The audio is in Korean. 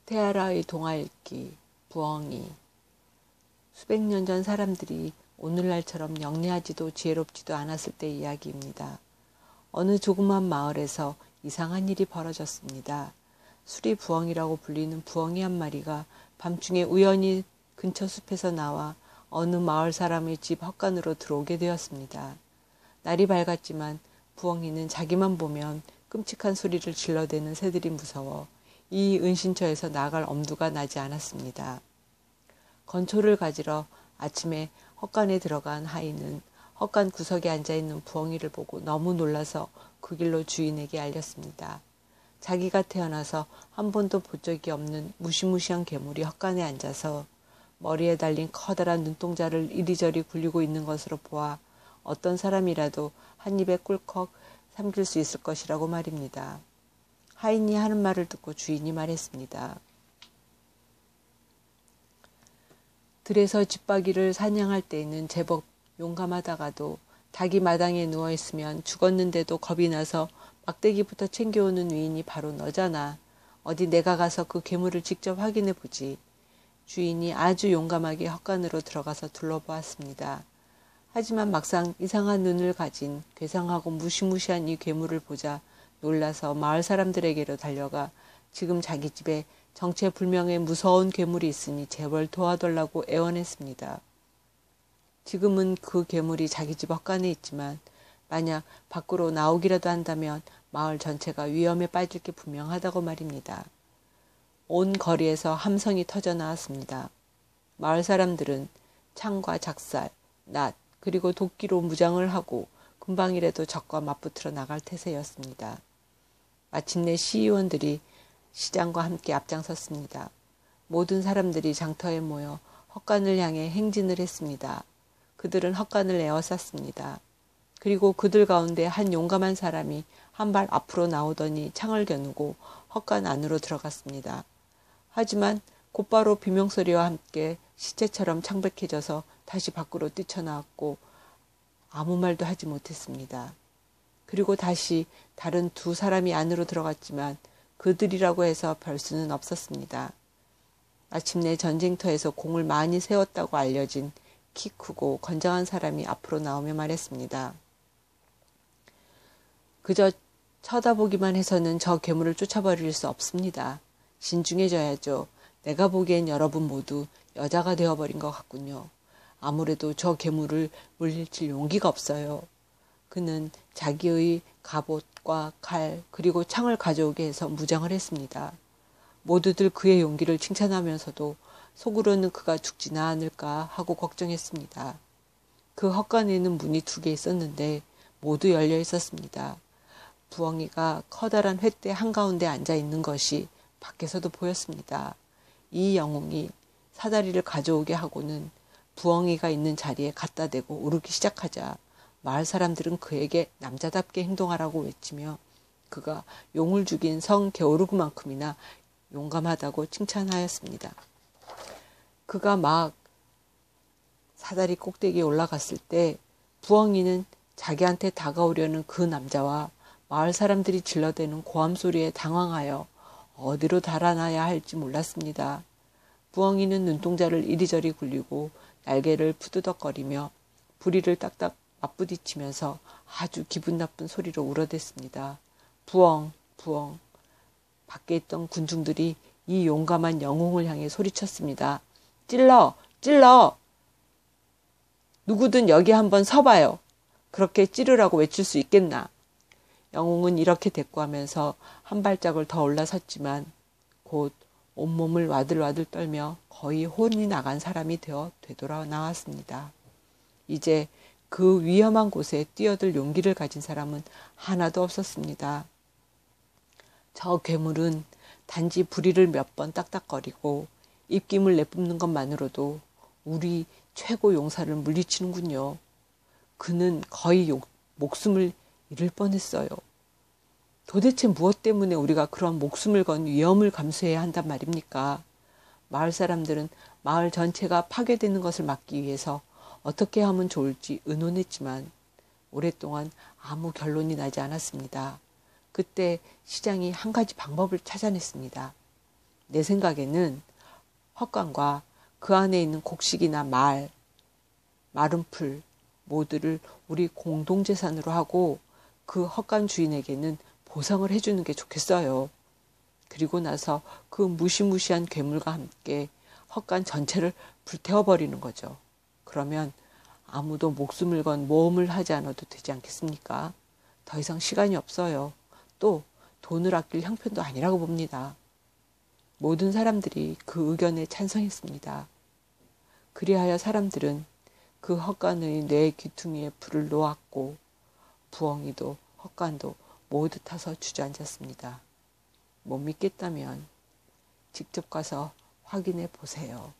테아라의 동화 읽기, 부엉이. 수백 년 전 사람들이 오늘날처럼 영리하지도 지혜롭지도 않았을 때의 이야기입니다. 어느 조그만 마을에서 이상한 일이 벌어졌습니다. 수리 부엉이라고 불리는 부엉이 한 마리가 밤중에 우연히 근처 숲에서 나와 어느 마을 사람의 집 헛간으로 들어오게 되었습니다. 날이 밝았지만 부엉이는 자기만 보면 끔찍한 소리를 질러대는 새들이 무서워 이 은신처에서 나갈 엄두가 나지 않았습니다. 건초를 가지러 아침에 헛간에 들어간 하인은 헛간 구석에 앉아있는 부엉이를 보고 너무 놀라서 그 길로 주인에게 알렸습니다. 자기가 태어나서 한 번도 본 적이 없는 무시무시한 괴물이 헛간에 앉아서 머리에 달린 커다란 눈동자를 이리저리 굴리고 있는 것으로 보아 어떤 사람이라도 한 입에 꿀꺽 삼킬 수 있을 것이라고 말입니다. 하인이 하는 말을 듣고 주인이 말했습니다. 들에서 집박이를 사냥할 때에는 제법 용감하다가도 닭이 마당에 누워있으면 죽었는데도 겁이 나서 막대기부터 챙겨오는 위인이 바로 너잖아. 어디 내가 가서 그 괴물을 직접 확인해 보지. 주인이 아주 용감하게 헛간으로 들어가서 둘러보았습니다. 하지만 막상 이상한 눈을 가진 괴상하고 무시무시한 이 괴물을 보자 놀라서 마을 사람들에게로 달려가 지금 자기 집에 정체불명의 무서운 괴물이 있으니 제발 도와달라고 애원했습니다. 지금은 그 괴물이 자기 집 헛간에 있지만 만약 밖으로 나오기라도 한다면 마을 전체가 위험에 빠질 게 분명하다고 말입니다. 온 거리에서 함성이 터져 나왔습니다. 마을 사람들은 창과 작살, 낫, 그리고 도끼로 무장을 하고 금방이라도 적과 맞붙으러 나갈 태세였습니다. 마침내 시의원들이 시장과 함께 앞장섰습니다. 모든 사람들이 장터에 모여 헛간을 향해 행진을 했습니다. 그들은 헛간을 에워쌌습니다. 그리고 그들 가운데 한 용감한 사람이 한 발 앞으로 나오더니 창을 겨누고 헛간 안으로 들어갔습니다. 하지만 곧바로 비명소리와 함께 시체처럼 창백해져서 다시 밖으로 뛰쳐나왔고 아무 말도 하지 못했습니다. 그리고 다시 다른 두 사람이 안으로 들어갔지만 그들이라고 해서 별 수는 없었습니다. 마침내 전쟁터에서 공을 많이 세웠다고 알려진 키 크고 건장한 사람이 앞으로 나오며 말했습니다. 그저 쳐다보기만 해서는 저 괴물을 쫓아버릴 수 없습니다. 신중해져야죠. 내가 보기엔 여러분 모두 여자가 되어버린 것 같군요. 아무래도 저 괴물을 물리칠 용기가 없어요. 그는 자기의 갑옷과 칼 그리고 창을 가져오게 해서 무장을 했습니다. 모두들 그의 용기를 칭찬하면서도 속으로는 그가 죽지나 않을까 하고 걱정했습니다. 그 헛간에는 문이 2개 있었는데 모두 열려 있었습니다. 부엉이가 커다란 횃대 한가운데 앉아 있는 것이 밖에서도 보였습니다. 이 영웅이 사다리를 가져오게 하고는 부엉이가 있는 자리에 갖다 대고 오르기 시작하자 마을 사람들은 그에게 남자답게 행동하라고 외치며 그가 용을 죽인 성 게오르그만큼이나 용감하다고 칭찬하였습니다. 그가 막 사다리 꼭대기에 올라갔을 때 부엉이는 자기한테 다가오려는 그 남자와 마을 사람들이 질러대는 고함 소리에 당황하여 어디로 달아나야 할지 몰랐습니다. 부엉이는 눈동자를 이리저리 굴리고 날개를 푸드덕거리며 부리를 딱딱 맞부딪히면서 아주 기분 나쁜 소리로 울어댔습니다. 부엉, 부엉. 밖에 있던 군중들이 이 용감한 영웅을 향해 소리쳤습니다. 찔러! 찔러! 누구든 여기 한번 서봐요. 그렇게 찌르라고 외칠 수 있겠나? 영웅은 이렇게 대꾸하면서 한 발짝을 더 올라섰지만 곧 온몸을 와들와들 떨며 거의 혼이 나간 사람이 되어 되돌아 나왔습니다. 이제 그 위험한 곳에 뛰어들 용기를 가진 사람은 하나도 없었습니다. 저 괴물은 단지 부리를 몇 번 딱딱거리고 입김을 내뿜는 것만으로도 우리 최고 용사를 물리치는군요. 그는 거의 목숨을 잃을 뻔했어요. 도대체 무엇 때문에 우리가 그런 목숨을 건 위험을 감수해야 한단 말입니까? 마을 사람들은 마을 전체가 파괴되는 것을 막기 위해서 어떻게 하면 좋을지 의논했지만 오랫동안 아무 결론이 나지 않았습니다. 그때 시장이 한 가지 방법을 찾아냈습니다. 내 생각에는 헛간과 그 안에 있는 곡식이나 마른 풀 모두를 우리 공동재산으로 하고 그 헛간 주인에게는 보상을 해주는 게 좋겠어요. 그리고 나서 그 무시무시한 괴물과 함께 헛간 전체를 불태워버리는 거죠. 그러면 아무도 목숨을 건 모험을 하지 않아도 되지 않겠습니까? 더 이상 시간이 없어요. 또 돈을 아낄 형편도 아니라고 봅니다. 모든 사람들이 그 의견에 찬성했습니다. 그리하여 사람들은 그 헛간의 네 귀퉁이에 불을 놓았고 부엉이도 헛간도 모두 타서 주저앉았습니다. 못 믿겠다면 직접 가서 확인해 보세요.